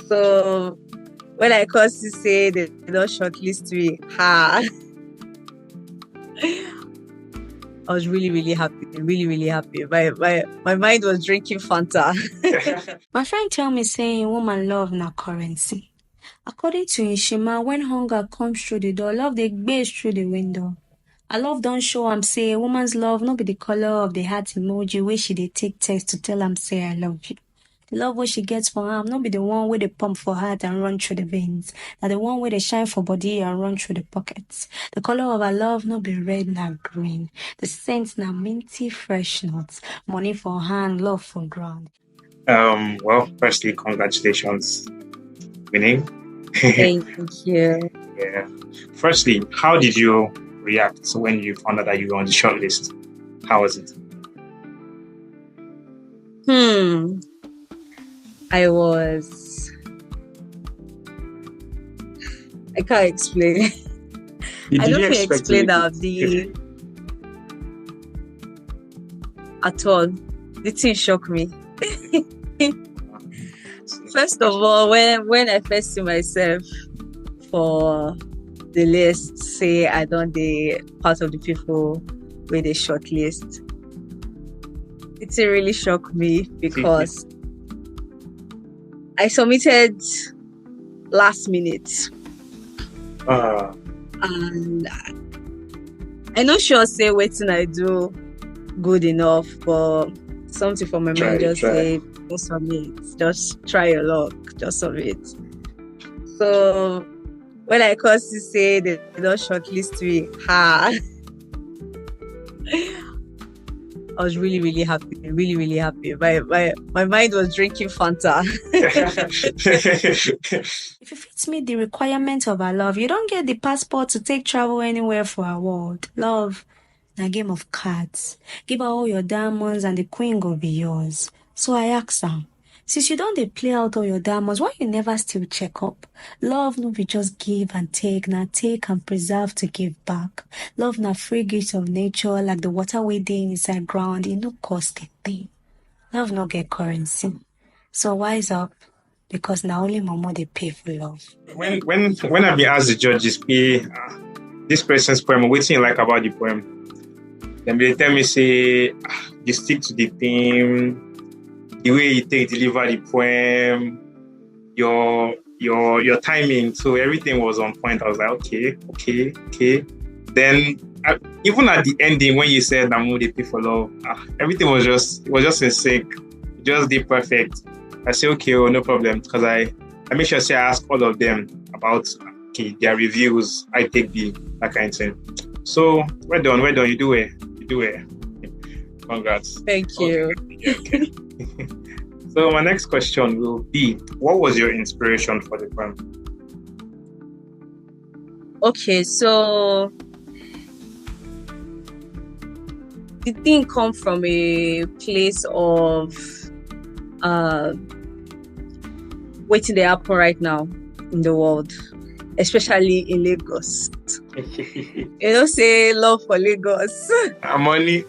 So when I called to say they did not shortlist me, I was really, really happy. Really, really happy. My mind was drinking Fanta. My friend tell me saying woman love na currency. According to Ishima, when hunger comes through the door, love they gaze through the window. I love don't show am say a woman's love no be the color of the heart emoji where she dey take text to tell am say I love you. The love what she gets for am no be the one where they pump for heart and run through the veins. Na the one where they shine for body and run through the pockets. The color of her love no be red na green. The scent na minty fresh notes. Money for hand, love for ground. Well, firstly, congratulations, winning. Thank you. Yeah. Firstly, how did you react when you found out that you were on the shortlist? How was it? I can't explain. I don't can explain that at all. The thing shocked me. First of all, when I first see myself for the list, say I don't the part of the people with the shortlist, it really shocked me because I submitted last minute. And I'm not sure say Wetin I do good enough, but something for my mind just say don't submit, just try your luck, just submit. So when I called to say they don't shortlist me, I was really, really happy. Really, really happy. My mind was drinking Fanta. If you fit meet the requirement of our love, you don't get the passport to take travel anywhere for our world. Love, a game of cards. Give her all your diamonds and the queen will be yours. So I asked her, since you don't play out all your diamonds, why you never still check up? Love no be just give and take, na take and preserve to give back. Love na free gift of nature, like the water we dey inside ground, it no cost a thing. Love no get currency. So wise up, because na only mama they pay for love. When I be asked the judges, this person's poem, what do you like about the poem? Then they tell me say, you stick to the theme. The way you deliver the poem, your timing, so everything was on point. I was like, okay. Then even at the ending, when you said "I'm they pay for love," everything was just in sync, just did perfect. I say okay, no problem, because I make sure I ask all of them about their reviews. I take that kind of thing. So well done, you do it. Congrats. Thank you. Okay. So my next question will be, what was your inspiration for the poem? Okay, so the thing come from a place of waiting they happen right now in the world, especially in Lagos. You know, say love for Lagos. Money,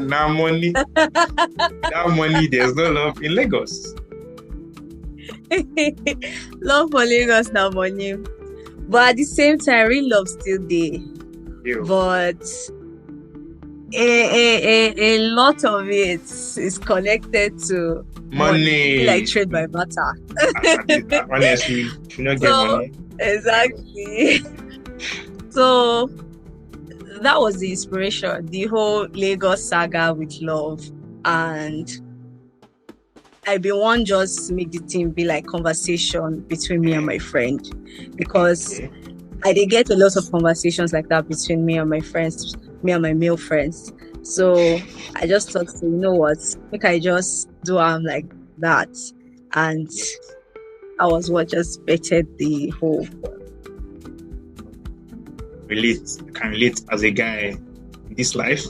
now money. That money, there's no love in Lagos. Love for Lagos, now money. But at the same time, real love still there. But a lot of it is connected to money. Like trade by matter. Honestly, you not get money. Exactly. So that was the inspiration, the whole Lagos saga with love. And I been one just make the thing be like conversation between me and my friend, because I did get a lot of conversations like that between me and my friends, me and my male friends. So I just thought, you know what, like I just do like that. And I was what just bettered the whole. Can relate as a guy in this life,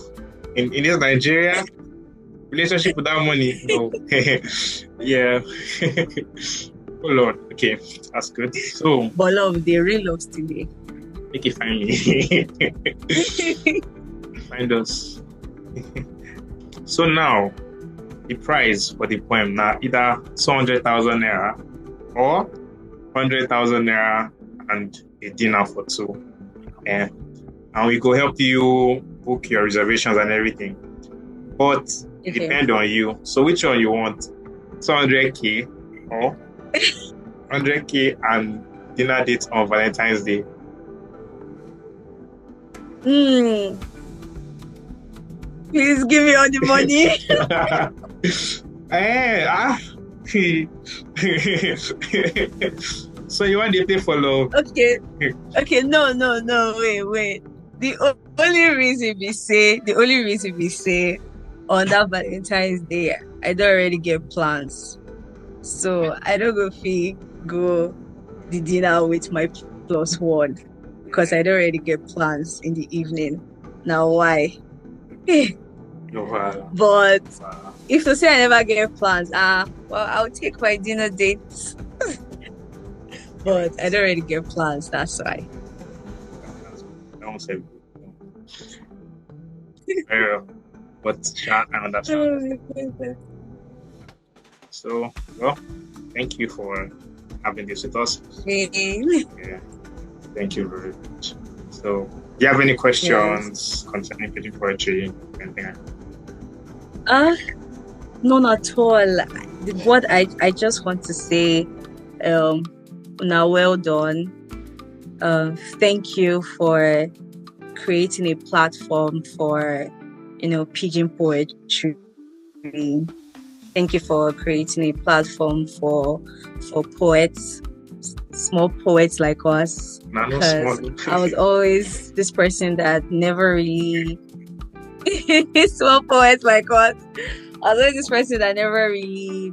in this Nigeria, relationship without money, no. Yeah. Oh Lord, okay, that's good. So, but love, the real love still there. Make it find me. Find us. So now, the prize for the poem now either 200,000 naira or 100,000 naira and a dinner for two. And we go help you book your reservations and everything. But it depends on you. So which one you want? 200K or 100K and dinner date on Valentine's Day? Please give me all the money. So you want to pay for love? Okay, no, wait. The only reason we say on that Valentine's Day, I don't already get plans. So I don't go the dinner with my plus one because I don't already get plans in the evening. Now why? But if to say I never get plans, well, I'll take my dinner dates. But I don't already get plans, that's why. But I understand. So, well, thank you for having this with us. Yeah, thank you very much. So, do you have any questions concerning Pidgin poetry? Anything? None at all. What I just want to say, now well done. Thank you for creating a platform for, Pidgin poetry. Thank you for creating a platform for poets, small poets like us. Because I was always this person that never really small poets like us. I was always this person that never really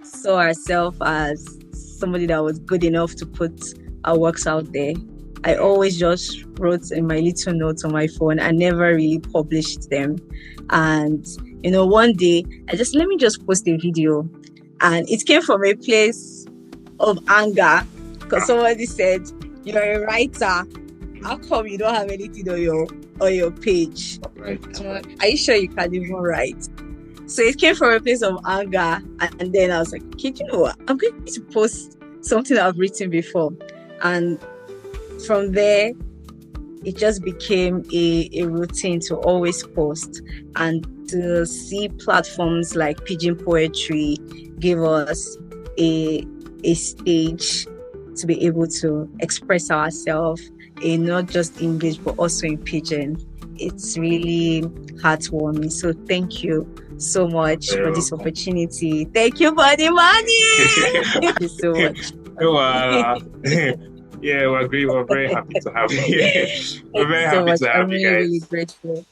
saw herself as somebody that was good enough to put our works out there. I always just wrote in my little notes on my phone. I never really published them. And, one day, let me just post a video. And it came from a place of anger. Because somebody said, you're a writer. How come you don't have anything on your page? Right. Are you sure you can even write? So it came from a place of anger. And then I was like, okay, you know what? I'm going to post something I've written before. And from there, it just became a routine to always post, and to see platforms like Pidgin Poetry give us a stage to be able to express ourselves in not just English but also in Pidgin. It's really heartwarming. So thank you so much for this opportunity. Thank you for the money. Thank you so much. Yeah, we agree. We're very happy to have you here. We're very happy to have you guys. I'm really grateful.